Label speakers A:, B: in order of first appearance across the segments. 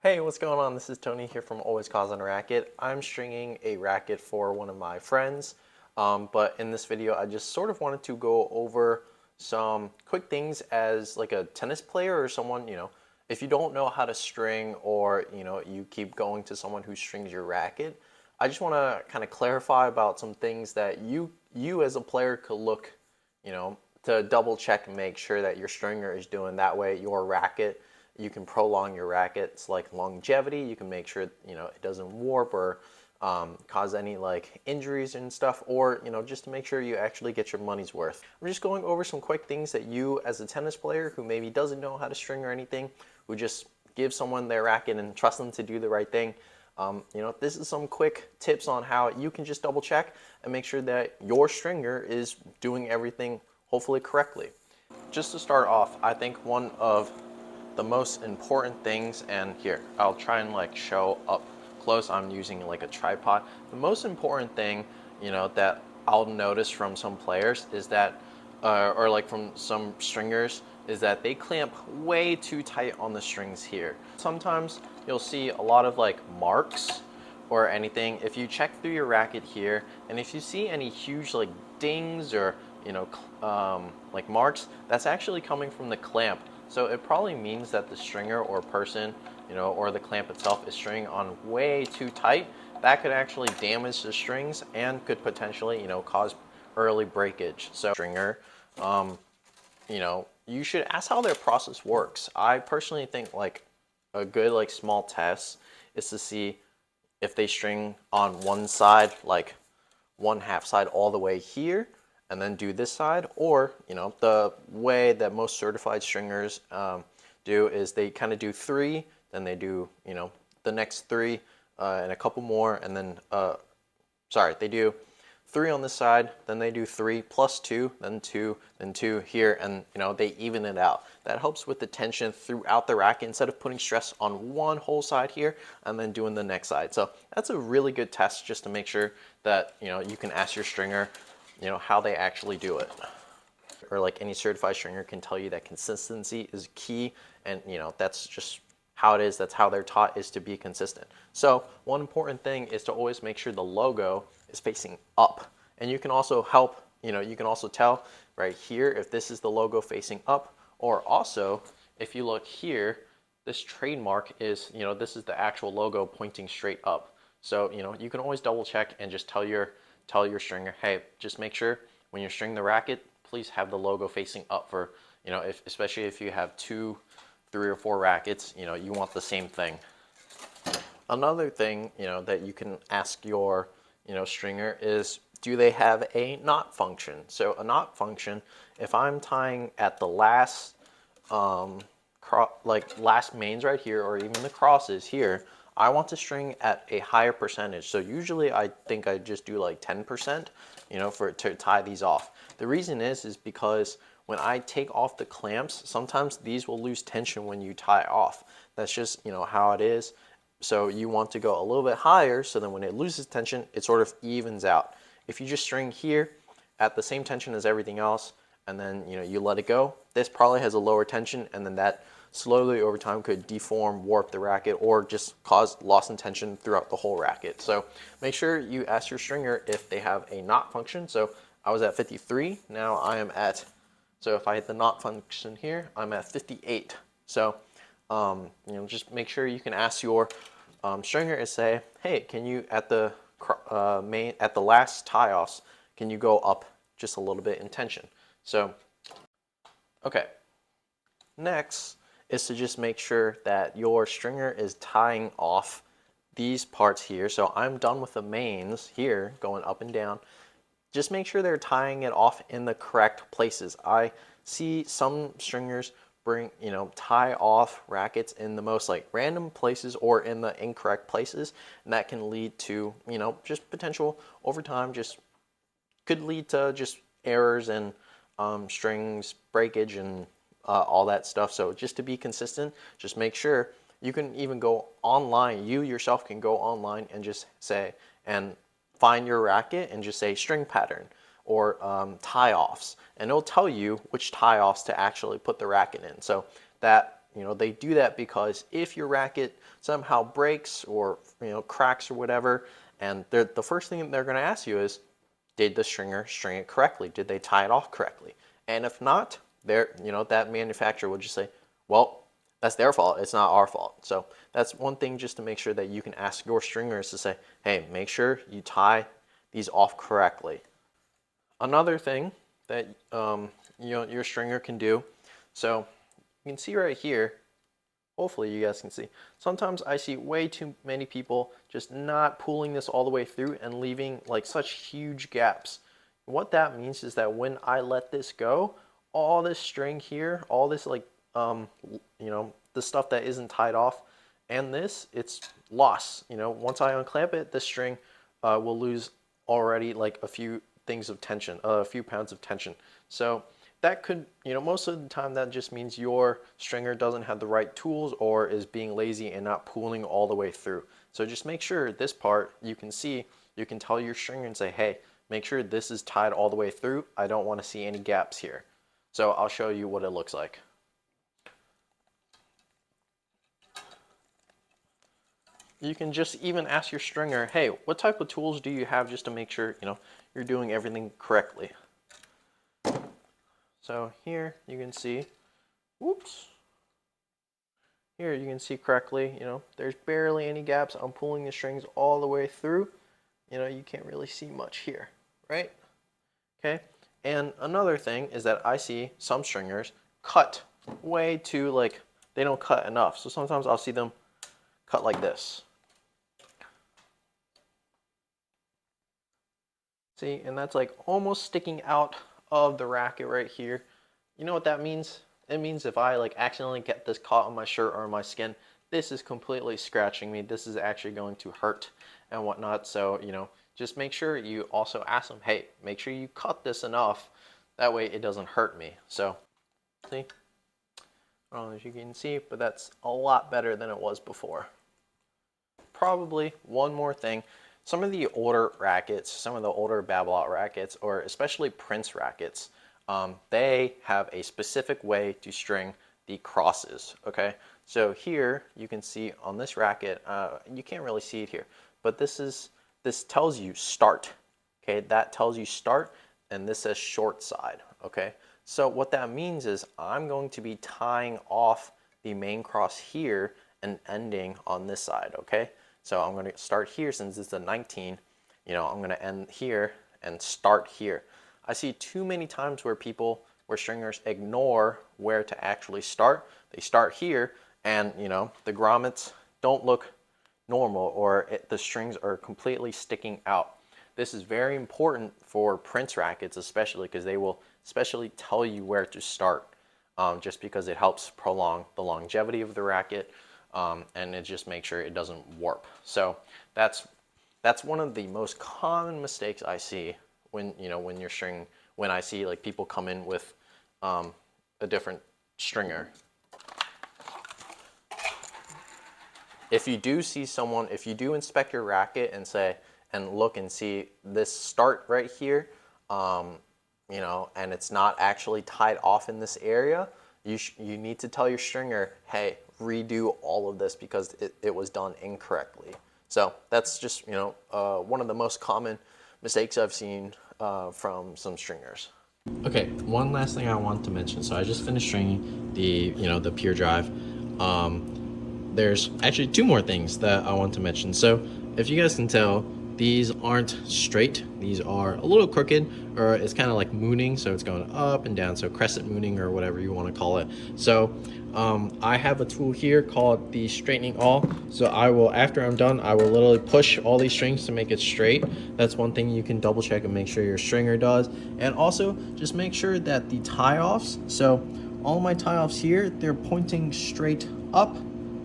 A: Hey, what's going on? This is Tony here from Always Cause on Racquet. I'm stringing a racket for one of my friends, but in this video I just sort of wanted to go over some quick things as like a tennis player or someone, if you don't know how to string or, you keep going to someone who strings your racket, I just want to kind of clarify about some things that you as a player could look, to double check and make sure that your stringer is doing that way. Your racket, you can prolong your racket's like longevity. You can make sure it doesn't warp or cause any like injuries and stuff, or just to make sure you actually get your money's worth. I'm just going over some quick things that you as a tennis player who maybe doesn't know how to string or anything, who just give someone their racket and trust them to do the right thing. This is some quick tips on how you can just double check and make sure that your stringer is doing everything hopefully correctly. Just to start off, I think one of the most important things, and here I'll try and like show up close, I'm using like a tripod. The most important thing that I'll notice from some players is that or like from some stringers, is that they clamp way too tight on the strings here. Sometimes you'll see a lot of like marks or anything. If you check through your racket here, and if you see any huge like dings or like marks, that's actually coming from the clamp. So it probably means that the stringer or person, or the clamp itself is stringing on way too tight. That could actually damage the strings and could potentially, cause early breakage. So stringer, you should ask how their process works. I personally think like a good like small test is to see if they string on one side, like one half side all the way here, and then do this side, or the way that most certified stringers do is they kind of do three, then they do the next three and a couple more, and then they do three on this side, then they do three plus two, then two here, and they even it out. That helps with the tension throughout the racket instead of putting stress on one whole side here and then doing the next side. So that's a really good test just to make sure that you can ask your stringer how they actually do it. Or like any certified stringer can tell you that consistency is key, and that's just how it is. That's how they're taught, is to be consistent. So one important thing is to always make sure the logo is facing up. And you can also help, you can also tell right here if this is the logo facing up, or also if you look here, this trademark is, this is the actual logo pointing straight up. So, you can always double check and just tell your stringer, hey, just make sure when you're stringing the racket, please have the logo facing up for, especially if you have 2, 3, or 4 rackets, you want the same thing. Another thing, that you can ask your, stringer is, do they have a knot function? So a knot function, if I'm tying at the last, last mains right here, or even the crosses here, I want to string at a higher percentage. So usually I think I just do like 10%, to tie these off. The reason is because when I take off the clamps, sometimes these will lose tension when you tie off. That's just, how it is. So you want to go a little bit higher, so then when it loses tension, it sort of evens out. If you just string here at the same tension as everything else, and then, you let it go, this probably has a lower tension, and then that slowly over time could deform, warp the racket, or just cause loss in tension throughout the whole racket. So make sure you ask your stringer if they have a knot function. So I was at 53, now I am at, so if I hit the knot function here, I'm at 58. So, just make sure you can ask your stringer and say, hey, can you at the last tie-offs, can you go up just a little bit in tension? So, okay. Next is to just make sure that your stringer is tying off these parts here. So I'm done with the mains here, going up and down. Just make sure they're tying it off in the correct places. I see some stringers tie off rackets in the most like random places or in the incorrect places, and that can lead to, just potential over time, just could lead to just errors and strings breakage and all that stuff. So just to be consistent, just make sure. You can even go online, you yourself can go online and just say, and find your racket and just say string pattern or tie offs, and it'll tell you which tie offs to actually put the racket in. So that they do that because if your racket somehow breaks or cracks or whatever, and the first thing they're going to ask you is, did the stringer string it correctly? Did they tie it off correctly? And if not, that manufacturer will just say, well, that's their fault. It's not our fault. So that's one thing just to make sure that you can ask your stringers to say, hey, make sure you tie these off correctly. Another thing that your stringer can do, so you can see right here, hopefully you guys can see, sometimes I see way too many people just not pulling this all the way through and leaving like such huge gaps. What that means is that when I let this go, all this string here, all this like the stuff that isn't tied off, and it's lost. Once I unclamp it, the string will lose already like a few things of tension, a few pounds of tension. So that could, most of the time that just means your stringer doesn't have the right tools or is being lazy and not pulling all the way through. So just make sure this part you can see, you can tell your stringer and say, hey, make sure this is tied all the way through. I don't want to see any gaps here. So I'll show you what it looks like. You can just even ask your stringer, hey, what type of tools do you have, just to make sure, you're doing everything correctly. So here you can see, whoops. Here you can see correctly, there's barely any gaps. I'm pulling the strings all the way through. You can't really see much here, right? Okay. And another thing is that I see some stringers cut way too, like, they don't cut enough. So sometimes I'll see them cut like this. See, and that's like almost sticking out of the racket right here. You know what that means? It means if I like accidentally get this caught on my shirt or my skin, this is completely scratching me. This is actually going to hurt and whatnot. So, just make sure you also ask them, hey, make sure you cut this enough. That way it doesn't hurt me. So, see? I don't know if you can see, but that's a lot better than it was before. Probably one more thing. Some of the older rackets, some of the older Babolat rackets, or especially Prince rackets, they have a specific way to string the crosses, okay? So here you can see on this racket, you can't really see it here, but this tells you start, okay? That tells you start, and this says short side, okay? So what that means is I'm going to be tying off the main cross here and ending on this side, okay? So I'm going to start here since it's a 19, I'm going to end here and start here. I see too many times where stringers ignore where to actually start. They start here and, the grommets don't look normal, or the strings are completely sticking out. This is very important for Prince rackets, especially because they will especially tell you where to start, just because it helps prolong the longevity of the racket. And it just makes sure it doesn't warp. So that's one of the most common mistakes I see when you're stringing. When I see like people come in with a different stringer. If you do see someone, if you do inspect your racket and look and see this start right here, and it's not actually tied off in this area, you need to tell your stringer, hey, redo all of this because it was done incorrectly. So that's just one of the most common mistakes I've seen from some stringers. Okay, one last thing I want to mention. So I just finished stringing the Pure Drive. There's actually two more things that I want to mention. So if you guys can tell, these aren't straight. These are a little crooked, or it's kind of like mooning, so it's going up and down, so crescent mooning or whatever you want to call it. So I have a tool here called the straightening awl. So after I'm done, I will literally push all these strings to make it straight. That's one thing you can double check and make sure your stringer does. And also just make sure that the tie-offs, so all my tie-offs here, they're pointing straight up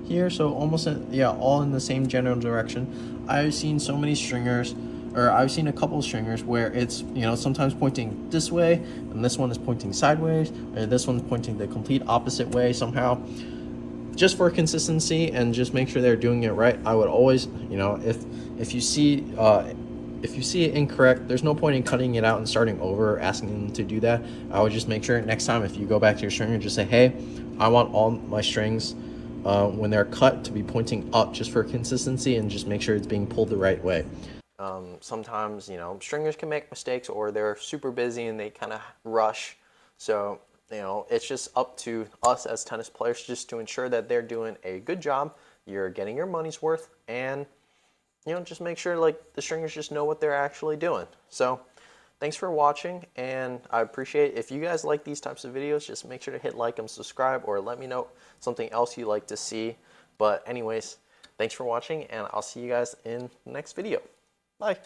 A: here, so almost all in the same general direction. I've seen so many stringers, or I've seen a couple of stringers where it's sometimes pointing this way and this one is pointing sideways, or this one's pointing the complete opposite way somehow. Just for consistency and just make sure they're doing it right, I would always, if you see it incorrect, there's no point in cutting it out and starting over or asking them to do that. I would just make sure next time if you go back to your stringer, just say, hey, I want all my strings when they're cut to be pointing up just for consistency and just make sure it's being pulled the right way. Sometimes, you know, stringers can make mistakes or they're super busy and they kind of rush. So, you know, it's just up to us as tennis players just to ensure that they're doing a good job, you're getting your money's worth, and, you know, just make sure like the stringers just know what they're actually doing. So, thanks for watching, and I appreciate if you guys like these types of videos, just make sure to hit like and subscribe, or let me know something else you'd like to see. But anyways, thanks for watching, and I'll see you guys in the next video. Bye.